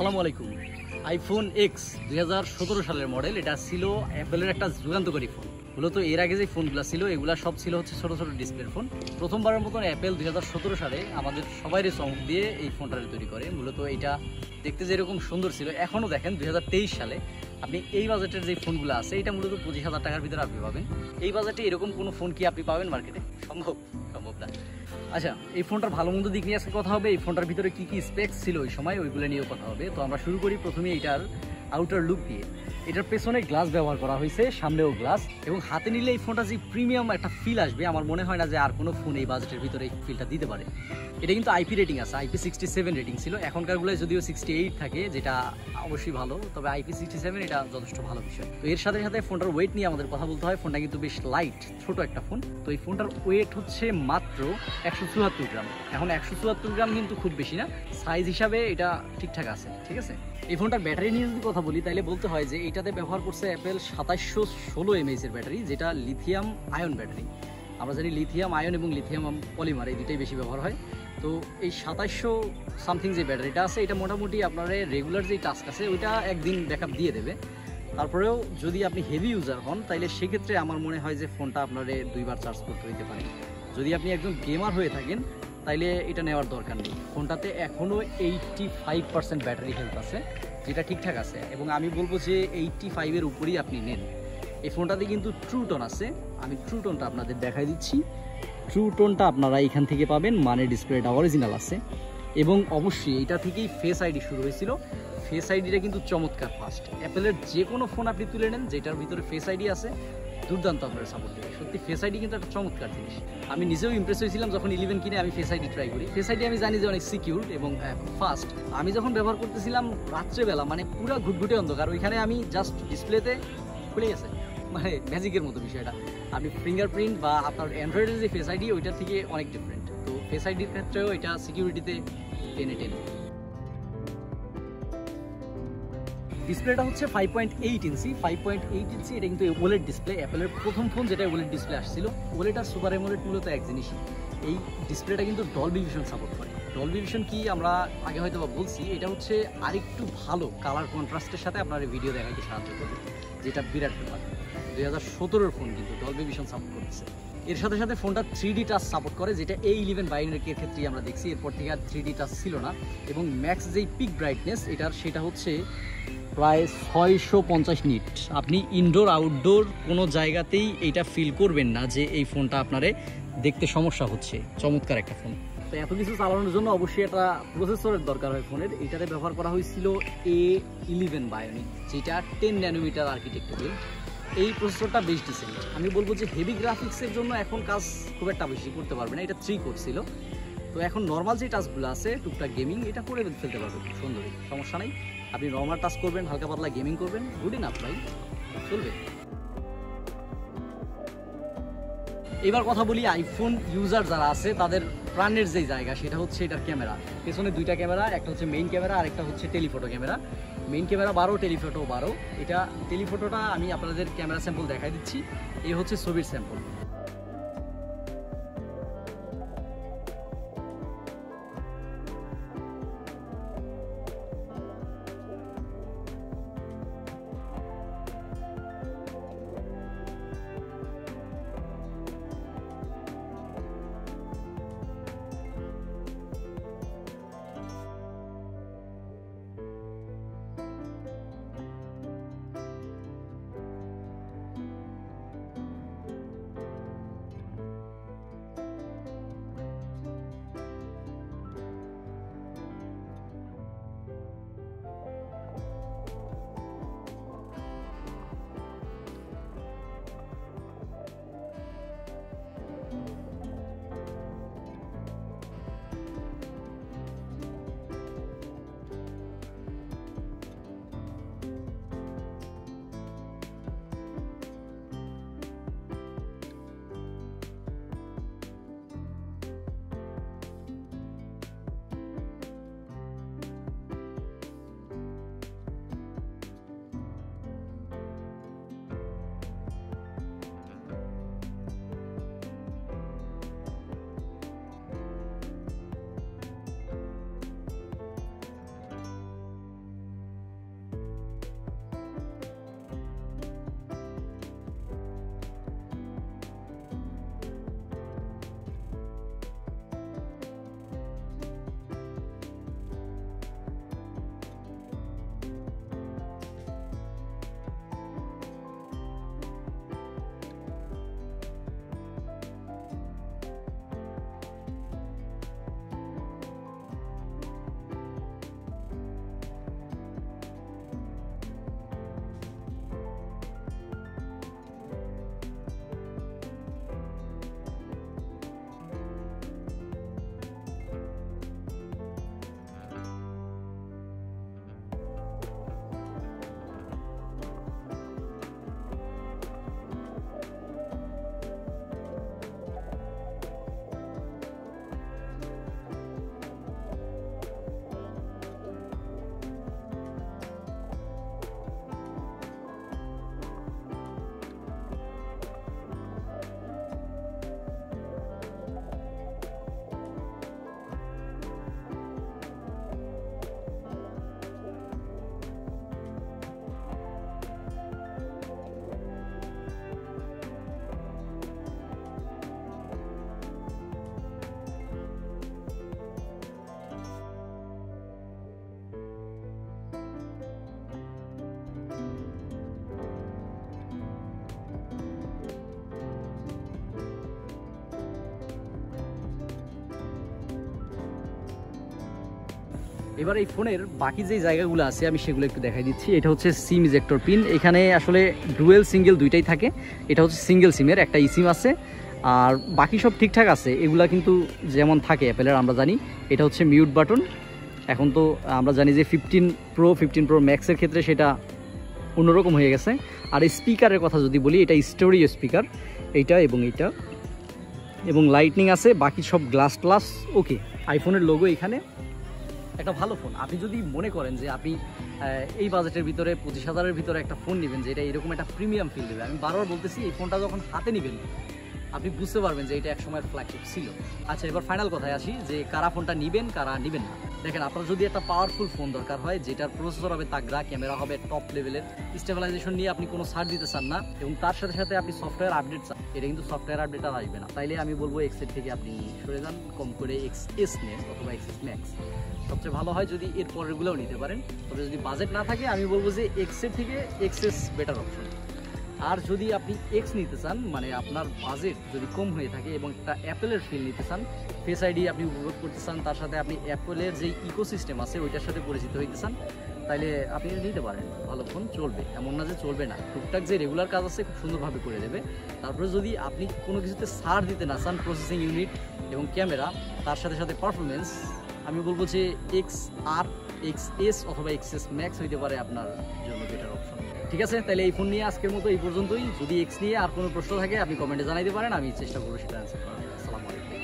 আসসালামু আলাইকুম। IPhone x 2017 সালের মডেল। এটা ছিল অ্যাপেলের একটা যুগান্তকারী ফোন। মূলত এর আগে যে ফোনগুলো ছিল এগুলা সব ছিল হচ্ছে ছোট ছোট ডিসপ্লের ফোন। প্রথমবারের মতন অ্যাপেল 2017 সালে আমাদের সবাইরে চমক দিয়ে এই ফোনটা তৈরি করে। মূলত এটা দেখতে যেরকম সুন্দর ছিল, এখনও দেখেন 2023 সালে আপনি এই বাজেটের যে ফোনগুলো আছে এটা মূলত 25,000 টাকার ভিতরে আপনি পাবেন। এই বাজেটে এরকম কোনো ফোন কি আপনি পাবেন মার্কেটে? সম্ভব না। আচ্ছা, এই ফোনটার ভালো মন্দ দিক নিয়ে আজকে কথা হবে। এই ফোনটার ভিতরে কি কি স্পেক্স ছিল ওই সময় ওইগুলো নিয়েও কথা হবে। তো আমরা শুরু করি প্রথমে এটার আউটার লুক দিয়ে। এটার পেছনে গ্লাস ব্যবহার করা হয়েছে, সামনেও গ্লাস, এবং হাতে নিলে এই ফোনটা যে প্রিমিয়াম একটা ফিল আসবে আমার মনে হয় না যে আর কোনো ফোন এই বাজেটের ভিতরে এই ফিলটা দিতে পারে। এটা কিন্তু আইপি রেটিং আছে, আইপি 67 রেটিং ছিল। এখনকারগুলো যদিও 68 থাকে, যেটা অবশ্যই ভালো, তবে আইপি 67 এটা যথেষ্ট ভালো বিষয়। তো এর সাথে সাথে ফোনটার ওয়েট নিয়ে আমাদের কথা বলতে হয়। ফোনটা কিন্তু বেশ লাইট, ছোট একটা ফোন। তো এই ফোনটার ওয়েট হচ্ছে মাত্র 174 গ্রাম। এখন 174 গ্রাম কিন্তু খুব বেশি না, সাইজ হিসাবে এটা ঠিকঠাক আছে, ঠিক আছে। এই ফোনটার ব্যাটারি নিয়ে যদি কথা বলি তাহলে বলতে হয় যে এটাতে ব্যবহার করছে অ্যাপেল 2716 mAh এর ব্যাটারি, যেটা লিথিয়াম আয়ন ব্যাটারি। আমরা জানি লিথিয়াম আয়ন এবং লিথিয়াম পলিমার এই দুটাই বেশি ব্যবহার হয়। তো এই 2700 সামথিং যে ব্যাটারিটা আছে এটা মোটামুটি আপনার রেগুলার যেই টাস্ক আছে ওইটা একদিন ব্যাকআপ দিয়ে দেবে। তারপরেও যদি আপনি হেভি ইউজার হন তাহলে সেক্ষেত্রে আমার মনে হয় যে ফোনটা আপনারে 2বার চার্জ করতে হইতে পারে। যদি আপনি একজন গেমার হয়ে থাকেন তাইলে এটা নেওয়ার দরকার নেই। ফোনটাতে এখনও 85% ব্যাটারি হেলথ আছে, যেটা ঠিকঠাক আছে, এবং আমি বলবো যে 85-এর উপরেই আপনি নেন। এই ফোনটাতে কিন্তু ট্রু টোন আছে। আমি ট্রু টোনটা আপনাদের দেখাই দিচ্ছি। ট্রু টোনটা আপনারা এখান থেকে পাবেন, মানে ডিসপ্লেটা অরিজিনাল আছে। এবং অবশ্যই এটা থেকেই ফেস আইডি শুরু হয়েছিল। ফেস আইডিটা কিন্তু চমৎকার ফাস্ট। অ্যাপেলের যে কোনো ফোন আপনি তুলে নেন যেটার ভিতরে ফেস আইডি আছে, দুর্দান্ত আপনারা সাপোর্ট দেবে। সত্যি ফেস আইডি কিন্তু একটা চমৎকার জিনিস। আমি নিজেও ইমপ্রেস হয়েছিলাম যখন 11 কিনে আমি ফেস আইডি ট্রাই করি। ফেস আইডি আমি জানি যে অনেক সিকিউর এবং ফাস্ট। আমি যখন ব্যবহার করতেছিলাম রাত্রেবেলা, মানে পুরো ঘুটঘুটে অন্ধকার, ওইখানে আমি জাস্ট ডিসপ্লেতে খুলে গেছে, মানে ম্যাজিকের মতো বিষয়টা। আপনি ফিঙ্গারপ্রিন্ট বা আপনার অ্যান্ড্রয়েডের যে ফেস আইডি ওইটার থেকে অনেক ডিফারেন্ট। তো ফেস আইডির ক্ষেত্রেও এটা সিকিউরিটিতে 10/10। ডিসপ্লেটা হচ্ছে 5.8 ইঞ্চি। 5.8 ইঞ্চি এটা কিন্তু ওলেড ডিসপ্লে। অ্যাপেলের প্রথম ফোন যেটা ওলেড ডিসপ্লে আসছিল। ওলেড আর সুপার অ্যামোলেড মূলত এক জিনিসই। এই ডিসপ্লেটা কিন্তু ডলবি ভিশন সাপোর্ট করে। ডলবি ভিশন কি আমরা আগে হয়তো বলছি, এটা হচ্ছে আরেকটু ভালো কালার কন্ট্রাস্টের সাথে আপনার ভিডিও দেখাতে সাহায্য করবে, যেটা বিরাট ব্যাপার। 2017-এর ফোন কিন্তু ডলবি ভিশন সাপোর্ট করতেছে। এর সাথে সাথে ফোনটা 3D টাচ সাপোর্ট করে, যেটা A11 বাইনারির ক্ষেত্রেই আমরা দেখছি। এরপর থেকে আর 3D টাচ ছিল না। এবং ম্যাক্স যেই পিক ব্রাইটনেস এটার, সেটা হচ্ছে প্রায় 650 নিট। আপনি ইনডোর আউটডোর কোনো জায়গাতেই এইটা ফিল করবেন না যে এই ফোনটা আপনারে দেখতে সমস্যা হচ্ছে। চমৎকার একটা ফোন। তো এত কিছু চালানোর জন্য অবশ্যই একটা প্রসেসরের দরকার হয় ফোনের। এইটাতে ব্যবহার করা হয়েছিল A11 বায়োনিক, যেটা 10 ন্যানোমিটার আর্কিটেক্টের। এই প্রসেসরটা বেশ ডিসেন্ট। আমি বলবো যে হেভি গ্রাফিক্সের জন্য এখন কাজ খুব একটা বেশি করতে পারবে না। এটা 3 কোর ছিল। তো এখন নর্মাল যে টাচগুলো আছে, টুকটাক গেমিং, এটা করে ফেলতে পারবে খুব সুন্দরই, সমস্যা নেই। আপনি নর্মাল টাচ করবেন, হালকা পাতলা গেমিং করবেন, গুড ইনাফ ভাই, চলবে। এবার কথা বলি আইফোন ইউজার যারা আছে তাদের প্রাণের যে জায়গা, সেটা হচ্ছে এটার ক্যামেরা। পেছনে 2টা ক্যামেরা, একটা হচ্ছে মেইন ক্যামেরা আর একটা হচ্ছে telephoto camera. Main camera 12, telephoto 12। এটা টেলিফটোটা আমি আপনাদের ক্যামেরা স্যাম্পল দেখাই দিচ্ছি। এই হচ্ছে ছবির স্যাম্পল। এবার এই ফোনের বাকি যে জায়গাগুলো আছে আমি সেগুলো একটু দেখাই দিচ্ছি। এটা হচ্ছে সিম ইজেক্টর পিন, এখানে আসলে ডুয়েল সিঙ্গেল দুইটাই থাকে। এটা হচ্ছে সিঙ্গেল সিমের, একটা ইসিম আছে, আর বাকি সব ঠিকঠাক আছে। এগুলা কিন্তু যেমন থাকে অ্যাপেলের আমরা জানি। এটা হচ্ছে মিউট বাটন, এখন তো আমরা জানি যে 15 Pro ম্যাক্সের ক্ষেত্রে সেটা অন্যরকম হয়ে গেছে। আর স্পিকারের কথা যদি বলি, এটা স্টোরিও স্পিকার, এইটা এবং এইটা, এবং লাইটনিং আছে, বাকি সব গ্লাস প্লাস ওকে। আইফোনের লোগো এখানে। একটা ভালো ফোন, আপনি যদি মনে করেন যে আপনি এই বাজেটের ভিতরে 25,000-এর ভিতরে একটা ফোন নেবেন যেটা এরকম একটা প্রিমিয়াম ফিল দেবে, আমি বারবার বলতেছি এই ফোনটা যখন হাতে নেবেন আপনি বুঝতে পারবেন যে এটা এক সময়ের ফ্ল্যাগশিপ ছিল। আচ্ছা, এবার ফাইনাল কথায় আসি যে কারা ফোনটা নেবেন কারা নেবেন না। দেখেন, আপনার যদি একটা পাওয়ারফুল ফোন দরকার হয় যেটার প্রসেসর হবে তাগড়া, ক্যামেরা হবে টপ লেভেলের, স্টেবিলাইজেশন নিয়ে আপনি কোনো ছাড় দিতে চান না, এবং তার সাথে সাথে আপনি সফটওয়্যার আপডেট চান, এটা কিন্তু সফটওয়্যার আপডেট আর আসবে না, তাইলে আমি বলবো এক্সের থেকে আপনি সরে যান, কম করে XS নেন অথবা XS ম্যাক্স। সবচেয়ে ভালো হয় যদি এর পরেরগুলোও নিতে পারেন। তবে যদি বাজেট না থাকে আমি বলবো যে এক্সের থেকে XS বেটার অপশন। আর যদি আপনি এক্স নিতে চান, মানে আপনার বাজেট যদি কম হয়ে থাকে এবং একটা অ্যাপেলের ফিল নিতে চান, ফেস আইডি আপনি উপভোগ করতে চান, তার সাথে আপনি অ্যাপেলের যে ইকোসিস্টেম আছে ওইটার সাথে পরিচিত হইতে চান, তাহলে আপনি নিতে পারেন। ভালো ফোন, চলবে, এমন না যে চলবে না, টুকটাক যে রেগুলার কাজ আছে খুব সুন্দরভাবে করে দেবে। তারপরে যদি আপনি কোনো কিছুতে ছাড় দিতে না চান, প্রসেসিং ইউনিট এবং ক্যামেরা, তার সাথে সাথে পারফরমেন্স, আমি বলবো যে XR, XS অথবা XS ম্যাক্স হইতে পারে আপনার জন্য বেটার অপশন। ঠিক আছে, তাহলে এই ফোন নিয়ে আজকের মতো এই পর্যন্তই। যদি এক্স নিয়ে আর কোনো প্রশ্ন থাকে আপনি কমেন্টে জানাইতে পারেন, আমি চেষ্টা করবো সেটা অ্যান্সার করার। আসসালামু আলাইকুম।